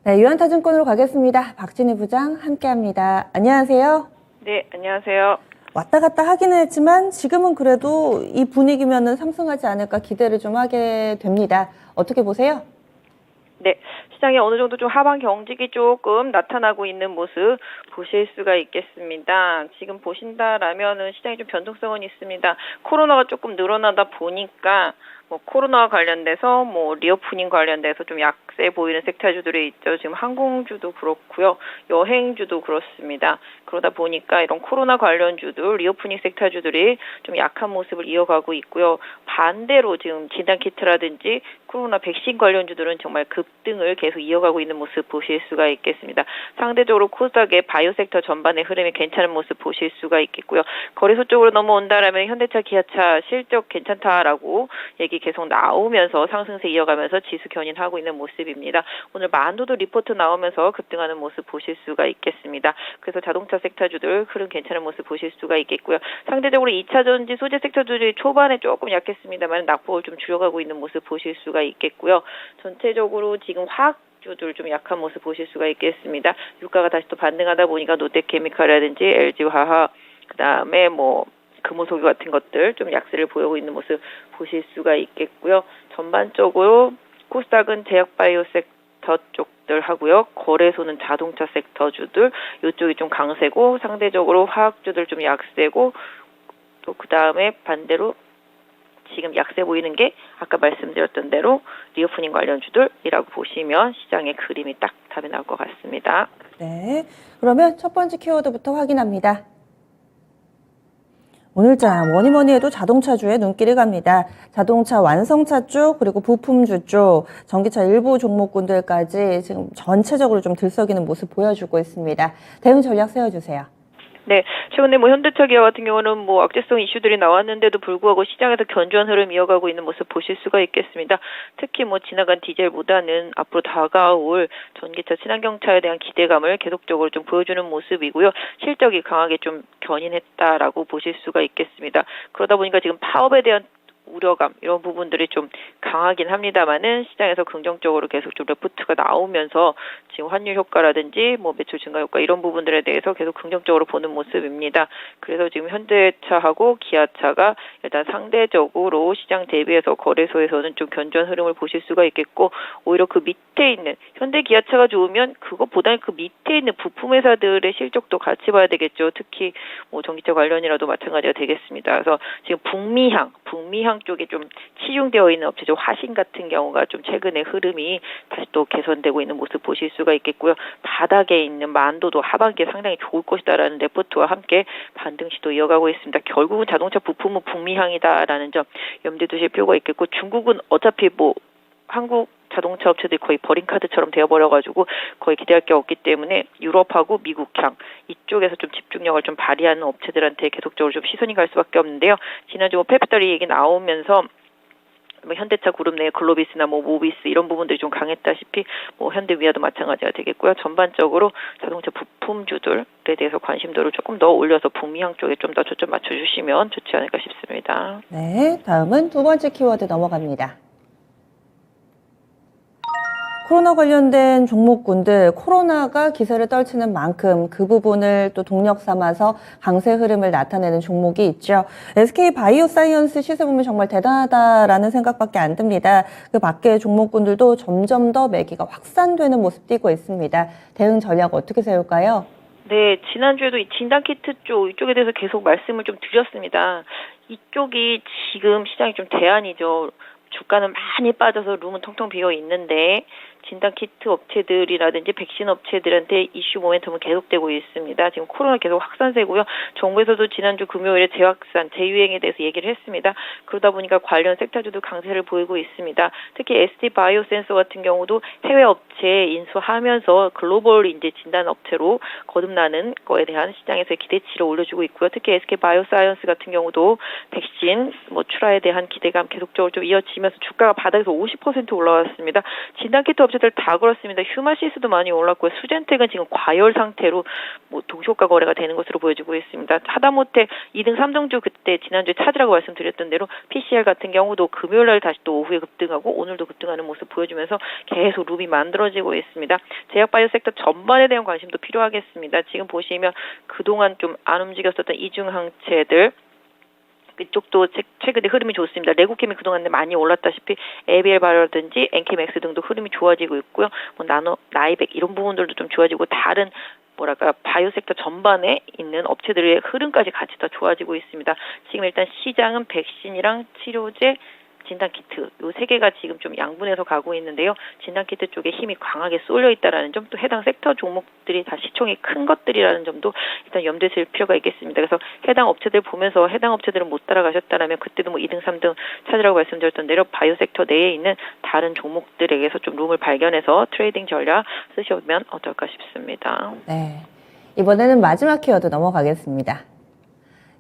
네, 유한타증권으로 가겠습니다. 박진희 부장 함께합니다. 안녕하세요. 네, 안녕하세요. 왔다 갔다 하기는 했지만 지금은 그래도 이 분위기면은 상승하지 않을까 기대를 좀 하게 됩니다. 어떻게 보세요? 네, 시장에 어느 정도 좀 하방 경직이 조금 나타나고 있는 모습 보실 수가 있겠습니다. 지금 보신다라면은 시장에 좀 변동성은 있습니다. 코로나가 조금 늘어나다 보니까 코로나와 관련돼서 리오프닝 관련돼서 좀 약세 보이는 섹터주들이 있죠. 지금 항공주도 그렇고요. 여행주도 그렇습니다. 그러다 보니까 이런 코로나 관련주들, 리오프닝 섹터주들이 좀 약한 모습을 이어가고 있고요. 반대로 지금 진단키트라든지 코로나 백신 관련주들은 정말 급등을 계속 이어가고 있는 모습 보실 수가 있겠습니다. 상대적으로 코스닥의 바이오 섹터 전반의 흐름이 괜찮은 모습 보실 수가 있겠고요. 거래소 쪽으로 넘어온다라면 현대차, 기아차 실적 괜찮다라고 얘기 계속 나오면서 상승세 이어가면서 지수 견인하고 있는 모습입니다. 오늘 만도도 리포트 나오면서 급등하는 모습 보실 수가 있겠습니다. 그래서 자동차 섹터주들 흐름 괜찮은 모습 보실 수가 있겠고요. 상대적으로 2차 전지 소재 섹터주들이 초반에 조금 약했습니다만 낙폭을 좀 줄여가고 있는 모습 보실 수가 있겠고요. 전체적으로 지금 화학주들 좀 약한 모습 보실 수가 있겠습니다. 유가가 다시 또 반등하다 보니까 롯데케미칼이라든지 LG화학 그다음에 금호석유 같은 것들 좀 약세를 보이고 있는 모습 보실 수가 있겠고요. 전반적으로 코스닥은 제약바이오 섹터 쪽들 하고요. 거래소는 자동차 섹터주들 이쪽이 좀 강세고 상대적으로 화학주들 좀 약세고 또 그다음에 반대로 지금 약세 보이는 게 아까 말씀드렸던 대로 리오프닝 관련주들이라고 보시면 시장의 그림이 딱 답이 나올 것 같습니다. 네, 그러면 첫 번째 키워드부터 확인합니다. 오늘장 뭐니뭐니 해도 자동차주에 눈길이 갑니다. 자동차 완성차 쪽 그리고 부품주 쪽 전기차 일부 종목군들까지 지금 전체적으로 좀 들썩이는 모습 보여주고 있습니다. 대응 전략 세워주세요. 네, 최근에 현대차 기아 같은 경우는 악재성 이슈들이 나왔는데도 불구하고 시장에서 견조한 흐름 이어가고 있는 모습 보실 수가 있겠습니다. 특히 지나간 디젤보다는 앞으로 다가올 전기차 친환경차에 대한 기대감을 계속적으로 좀 보여주는 모습이고요. 실적이 강하게 좀 견인했다라고 보실 수가 있겠습니다. 그러다 보니까 지금 파업에 대한 우려감 이런 부분들이 좀 강하긴 합니다만은 시장에서 긍정적으로 계속 좀 레포트가 나오면서 지금 환율 효과라든지 매출 증가 효과 이런 부분들에 대해서 계속 긍정적으로 보는 모습입니다. 그래서 지금 현대차하고 기아차가 일단 상대적으로 시장 대비해서 거래소에서는 좀 견조한 흐름을 보실 수가 있겠고 오히려 그 밑에 있는 현대 기아차가 좋으면 그것보다는 그 밑에 있는 부품 회사들의 실적도 같이 봐야 되겠죠. 특히 전기차 관련이라도 마찬가지가 되겠습니다. 그래서 지금 북미향 쪽에 좀 치중되어 있는 업체죠. 화신 같은 경우가 좀 최근에 흐름이 다시 또 개선되고 있는 모습 보실 수가 있겠고요. 바닥에 있는 만도도 하반기에 상당히 좋을 것이다라는 레포트와 함께 반등 시도 이어가고 있습니다. 결국은 자동차 부품은 북미향이다라는 점 염두에 두실 필요가 있겠고 중국은 어차피 한국 자동차 업체들이 거의 버림카드처럼 되어버려가지고 거의 기대할 게 없기 때문에 유럽하고 미국향 이쪽에서 좀 집중력을 좀 발휘하는 업체들한테 계속적으로 좀 시선이 갈 수밖에 없는데요. 지난주 페프터리 얘기 나오면서 현대차 그룹 내 글로비스나 모비스 이런 부분들이 좀 강했다시피 현대위아도 마찬가지가 되겠고요. 전반적으로 자동차 부품주들에 대해서 관심도를 조금 더 올려서 북미향 쪽에 좀 더 초점 맞춰주시면 좋지 않을까 싶습니다. 네, 다음은 두 번째 키워드 넘어갑니다. 코로나 관련된 종목군들 코로나가 기세를 떨치는 만큼 그 부분을 또 동력 삼아서 강세 흐름을 나타내는 종목이 있죠. SK 바이오사이언스 시세 보면 정말 대단하다라는 생각밖에 안 듭니다. 그 밖의 종목군들도 점점 더 매기가 확산되는 모습 띄고 있습니다. 대응 전략 어떻게 세울까요? 네, 지난주에도 이 진단키트 이쪽에 대해서 계속 말씀을 좀 드렸습니다. 이쪽이 지금 시장이 좀 대안이죠. 주가는 많이 빠져서 룸은 텅텅 비어 있는데 진단키트 업체들이라든지 백신 업체들한테 이슈 모멘텀은 계속되고 있습니다. 지금 코로나 계속 확산세고요. 정부에서도 지난주 금요일에 재확산, 재유행에 대해서 얘기를 했습니다. 그러다 보니까 관련 섹터주도 강세를 보이고 있습니다. 특히 ST 바이오센서 같은 경우도 해외 업체에 인수하면서 글로벌 진단 업체로 거듭나는 거에 대한 시장에서의 기대치를 올려주고 있고요. 특히 SK 바이오사이언스 같은 경우도 백신 출하에 대한 기대감 계속적으로 좀 이어지면서 주가가 바닥에서 50% 올라왔습니다. 진단키트 업체 업체들 다 그렇습니다. 휴마시스도 많이 올랐고요. 수젠텍은 지금 과열 상태로 뭐 동시효과 거래가 되는 것으로 보여지고 있습니다. 하다못해 2등 3등주 그때 지난주에 찾으라고 말씀드렸던 대로 PCR 같은 경우도 금요일날 다시 또 오후에 급등하고 오늘도 급등하는 모습 보여주면서 계속 룹이 만들어지고 있습니다. 제약바이오 섹터 전반에 대한 관심도 필요하겠습니다. 지금 보시면 그동안 좀 안 움직였었던 이중항체들 이쪽도 최근에 흐름이 좋습니다. 레고캠이 그동안 많이 올랐다시피 ABL 바이오라든지 엔케맥스 등도 흐름이 좋아지고 있고요. 뭐 나이백 이런 부분들도 좀 좋아지고 다른 바이오 섹터 전반에 있는 업체들의 흐름까지 같이 다 좋아지고 있습니다. 지금 일단 시장은 백신이랑 치료제, 진단키트 요 세 개가 지금 좀 양분해서 가고 있는데요. 진단키트 쪽에 힘이 강하게 쏠려 있다라는 점, 또 해당 섹터 종목들이 다 시총이 큰 것들이라는 점도 일단 염두에 둘 필요가 있겠습니다. 그래서 해당 업체들 보면서 해당 업체들은 못 따라가셨다라면 그때도 뭐 2등, 3등 찾으라고 말씀드렸던 대로 바이오 섹터 내에 있는 다른 종목들에게서 좀 룸을 발견해서 트레이딩 전략 쓰시면 어떨까 싶습니다. 네. 이번에는 마지막 키워드 넘어가겠습니다.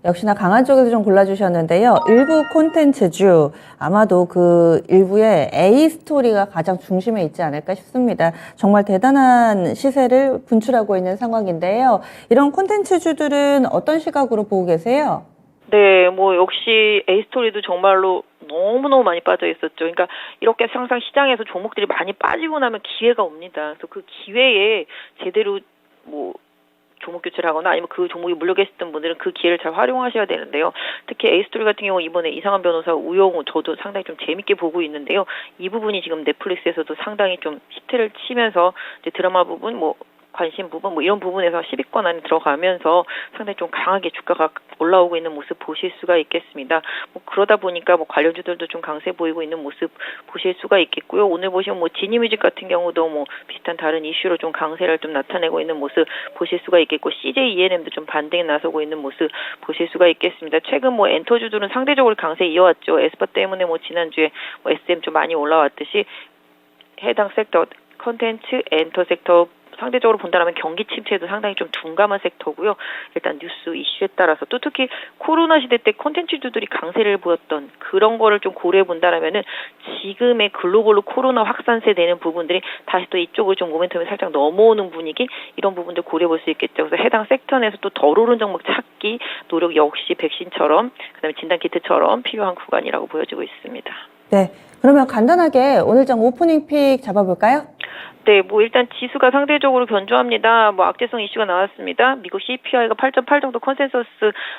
역시나 강한 쪽에서 좀 골라주셨는데요. 일부 콘텐츠주, 아마도 그 일부의 A 스토리가 가장 중심에 있지 않을까 싶습니다. 정말 대단한 시세를 분출하고 있는 상황인데요. 이런 콘텐츠주들은 어떤 시각으로 보고 계세요? 네, 뭐 역시 A스토리도 정말로 너무너무 많이 빠져 있었죠. 그러니까 이렇게 항상 시장에서 종목들이 많이 빠지고 나면 기회가 옵니다. 그래서 그 기회에 제대로 뭐 종목 교체를 하거나 아니면 그 종목이 물려 계셨던 분들은 그 기회를 잘 활용하셔야 되는데요. 특히 A스토리 같은 경우 이번에 이상한 변호사 우영우 저도 상당히 좀 재밌게 보고 있는데요. 이 부분이 지금 넷플릭스에서도 상당히 좀 히트를 치면서 이제 드라마 부분 뭐 관심 부분 뭐 이런 부분에서 10위권 안에 들어가면서 상당히 좀 강하게 주가가 올라오고 있는 모습 보실 수가 있겠습니다. 뭐 그러다 보니까 뭐 관련주들도 좀 강세 보이고 있는 모습 보실 수가 있겠고요. 오늘 보시면 뭐 지니뮤직 같은 경우도 뭐 비슷한 다른 이슈로 좀 강세를 좀 나타내고 있는 모습 보실 수가 있겠고 CJ E&M도 좀 반등에 나서고 있는 모습 보실 수가 있겠습니다. 최근 뭐 엔터주들은 상대적으로 강세 이어왔죠. 에스파 때문에 뭐 지난주에 뭐 SM 좀 많이 올라왔듯이 해당 섹터 컨텐츠 엔터 섹터 상대적으로 본다면 경기 침체도 상당히 좀 둔감한 섹터고요. 일단 뉴스 이슈에 따라서 또 특히 코로나 시대 때 콘텐츠주들이 강세를 보였던 그런 거를 좀 고려해 본다라면은 지금의 글로벌로 코로나 확산세 되는 부분들이 다시 또 이쪽으로 좀 모멘텀이 살짝 넘어오는 분위기 이런 부분들 고려해 볼 수 있겠죠. 그래서 해당 섹터 내에서 또 덜 오른 종목 찾기 노력 역시 백신처럼 그다음에 진단키트처럼 필요한 구간이라고 보여지고 있습니다. 네. 그러면 간단하게 오늘장 오프닝 픽 잡아볼까요? 네, 뭐 일단 지수가 상대적으로 견조합니다. 뭐 악재성 이슈가 나왔습니다. 미국 CPI가 8.8 정도 컨센서스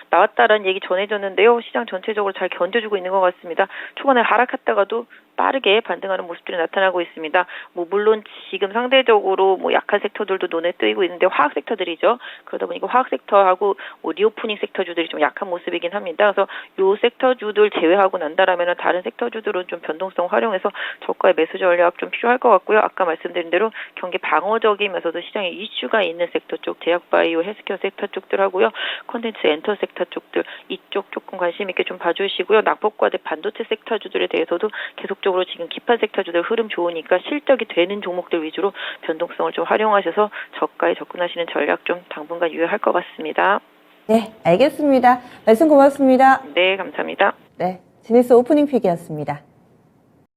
나왔다라는 얘기 전해졌는데요. 시장 전체적으로 잘 견뎌주고 있는 것 같습니다. 초반에 하락했다가도 빠르게 반등하는 모습들이 나타나고 있습니다. 뭐 물론 지금 상대적으로 뭐 약한 섹터들도 눈에 띄고 있는데 화학 섹터들이죠. 그러다 보니까 화학 섹터하고 뭐 리오프닝 섹터주들이 좀 약한 모습이긴 합니다. 그래서 요 섹터주들 제외하고 난다라면 다른 섹터주들은 좀 변동성 활용해서 저가의 매수 전략 좀 필요할 것 같고요. 아까 말씀드린 대로 경기 방어적이면서도 시장에 이슈가 있는 섹터 쪽, 제약바이오, 헬스케어 섹터 쪽들 하고요. 콘텐츠 엔터 섹터 쪽들 이쪽 조금 관심 있게 좀 봐주시고요. 낙폭과대 반도체 섹터주들에 대해서도 계속적으로 지금 기판 섹터주들 흐름 좋으니까 실적이 되는 종목들 위주로 변동성을 좀 활용하셔서 저가에 접근하시는 전략 좀 당분간 유효할 것 같습니다. 네, 알겠습니다. 말씀 고맙습니다. 네, 감사합니다. 네, 지니스 오프닝 픽이었습니다.